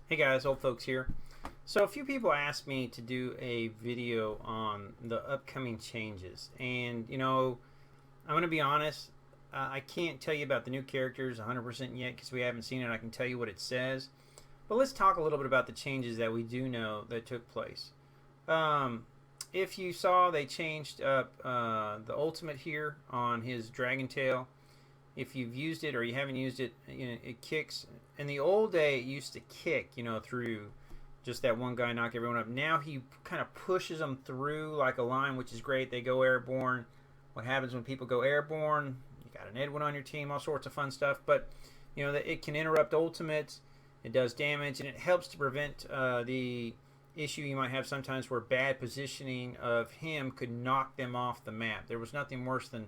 Hey guys, old folks here. So a few people asked me to do a video on the upcoming changes, and I'm going to be honest, I can't tell you about the new characters 100% yet because we haven't seen it. I can tell you what it says, but let's talk a little bit about the changes that we do know that took place. If you saw, they changed up the ultimate here on his dragon tail. If you've used it or you haven't used it, it kicks. In the old day, it used to kick, through just that one guy, knock everyone up. Now he kind of pushes them through like a line, which is great. They go airborne. What happens when people go airborne? You got an Edwin on your team, all sorts of fun stuff. But it can interrupt ultimates. It does damage, and it helps to prevent the issue you might have sometimes where bad positioning of him could knock them off the map. There was nothing worse than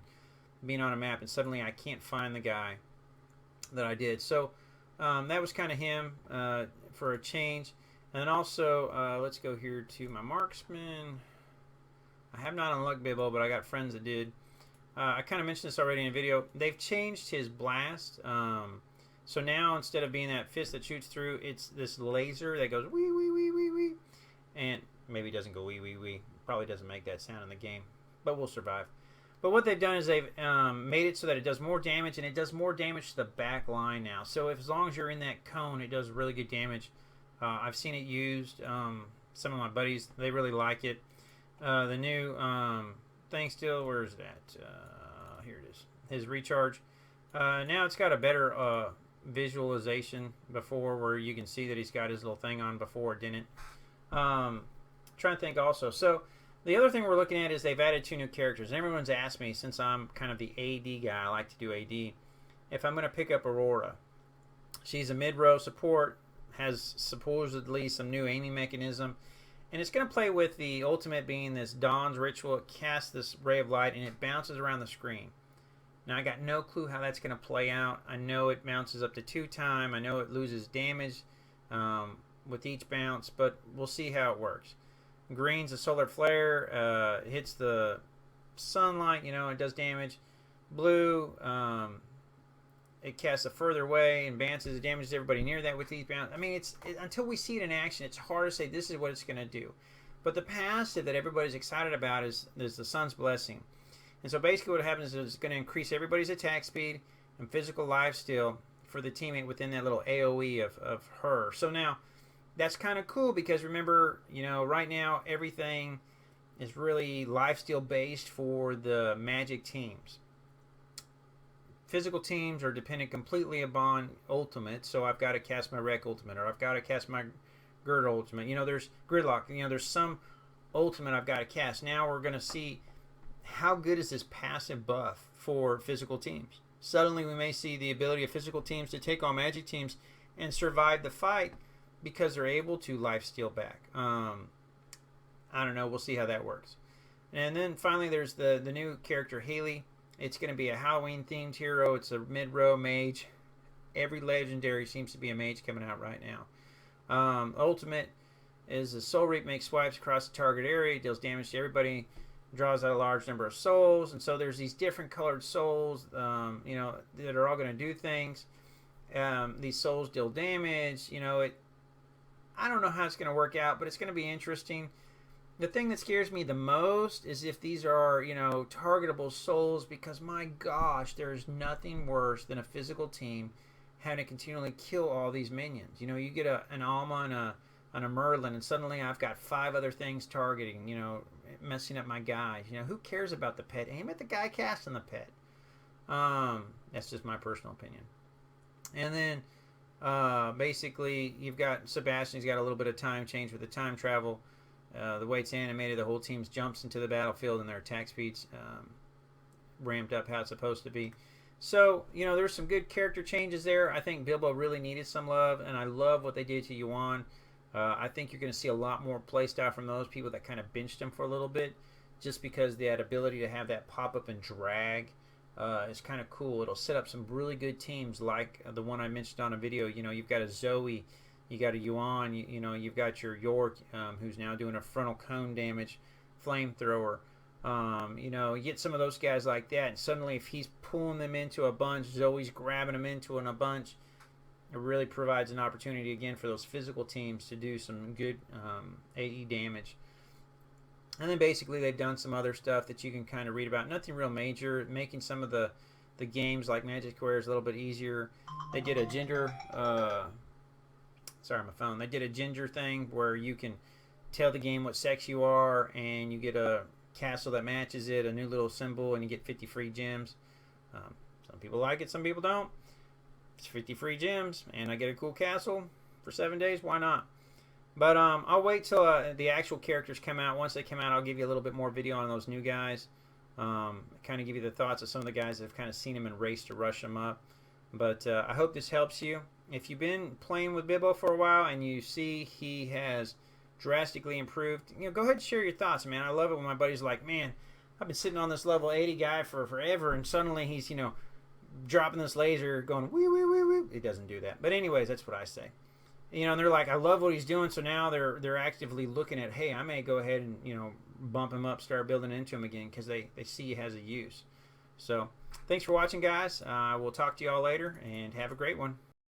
being on a map and suddenly I can't find the guy that I did. So that was kind of him for a change. And then also, let's go here to my marksman. I have not unlocked Bibo, but I got friends that did. I kind of mentioned this already in a video. They've changed his blast. So now instead of being that fist that shoots through, it's this laser that goes wee wee wee wee wee. And maybe it doesn't go wee wee wee. Probably doesn't make that sound in the game, but we'll survive. But what they've done is they've made it so that it does more damage, and it does more damage to the back line now. So as long as you're in that cone, it does really good damage. I've seen it used. Some of my buddies, they really like it. The new thing still, where is that? Here it is. His recharge. Now it's got a better visualization before where you can see that he's got his little thing on before it didn't. Trying to think also. So the other thing we're looking at is they've added 2 new characters. And everyone's asked me, since I'm kind of the AD guy, I like to do AD, if I'm going to pick up Aurora. She's a mid-row support, has supposedly some new aiming mechanism, and it's going to play with the ultimate being this Dawn's Ritual. It casts this ray of light, and it bounces around the screen. Now, I got no clue how that's going to play out. I know it bounces up to 2 times. I know it loses damage with each bounce, but we'll see how it works. Green's a solar flare, hits the sunlight, it does damage. Blue, it casts a further away and bounces, it damages everybody near that with these bounces. I mean, until we see it in action, it's hard to say this is what it's going to do. But the passive that everybody's excited about is the Sun's Blessing. And so basically what happens is it's going to increase everybody's attack speed and physical lifesteal for the teammate within that little AoE of her. So now, that's kind of cool because remember, right now everything is really lifesteal based for the Magic teams. Physical teams are dependent completely upon ultimate, so I've got to cast my Wreck ultimate, or I've got to cast my Gird ultimate. There's Gridlock. There's some ultimate I've got to cast. Now we're going to see how good is this passive buff for physical teams. Suddenly we may see the ability of physical teams to take on Magic teams and survive the fight, because they're able to lifesteal back. I don't know. We'll see how that works. And then finally, there's the new character, Haley. It's going to be a Halloween-themed hero. It's a mid-row mage. Every legendary seems to be a mage coming out right now. Ultimate is a Soul Reap, makes swipes across the target area, deals damage to everybody, draws out a large number of souls. And so there's these different colored souls, that are all going to do things. These souls deal damage. I don't know how it's going to work out, but it's going to be interesting. The thing that scares me the most is if these are, targetable souls, because my gosh, there's nothing worse than a physical team having to continually kill all these minions. You get an Alma and a Merlin, and suddenly I've got 5 other things targeting, messing up my guys. Who cares about the pet? Aim at the guy casting the pet. That's just my personal opinion. And then basically, you've got Sebastian. He's got a little bit of time change with the time travel. The way it's animated, the whole team jumps into the battlefield and their attack speeds ramped up how it's supposed to be. So, there's some good character changes there. I think Bibo really needed some love, and I love what they did to Yuan. I think you're going to see a lot more playstyle from those people that kind of benched him for a little bit, just because they had ability to have that pop-up and drag. It's kind of cool. It'll set up some really good teams like the one I mentioned on a video. You've got a Zoe, you got a Yuan, you've got your York, who's now doing a frontal cone damage flamethrower. You get some of those guys like that, and suddenly if he's pulling them into a bunch, Zoe's grabbing them into a bunch, it really provides an opportunity again for those physical teams to do some good AE damage. And then basically they've done some other stuff that you can kind of read about. Nothing real major. Making some of the games like Magic Squares a little bit easier. They did a gender. Sorry, my phone. They did a gender thing where you can tell the game what sex you are, and you get a castle that matches it, a new little symbol, and you get 50 free gems. Some people like it, some people don't. It's 50 free gems, and I get a cool castle for 7 days. Why not? But I'll wait till the actual characters come out. Once they come out, I'll give you a little bit more video on those new guys. Kind of give you the thoughts of some of the guys that have kind of seen them and raced to rush them up. But I hope this helps you. If you've been playing with Bibo for a while and you see he has drastically improved, go ahead and share your thoughts, man. I love it when my buddy's like, man, I've been sitting on this level 80 guy for forever, and suddenly he's, dropping this laser going, wee, wee, wee, wee. It doesn't do that. But anyways, that's what I say. And they're like, I love what he's doing, so now they're actively looking at, hey, I may go ahead and, bump him up, start building into him again, because they see he has a use. So thanks for watching, guys. We'll talk to you all later, and have a great one.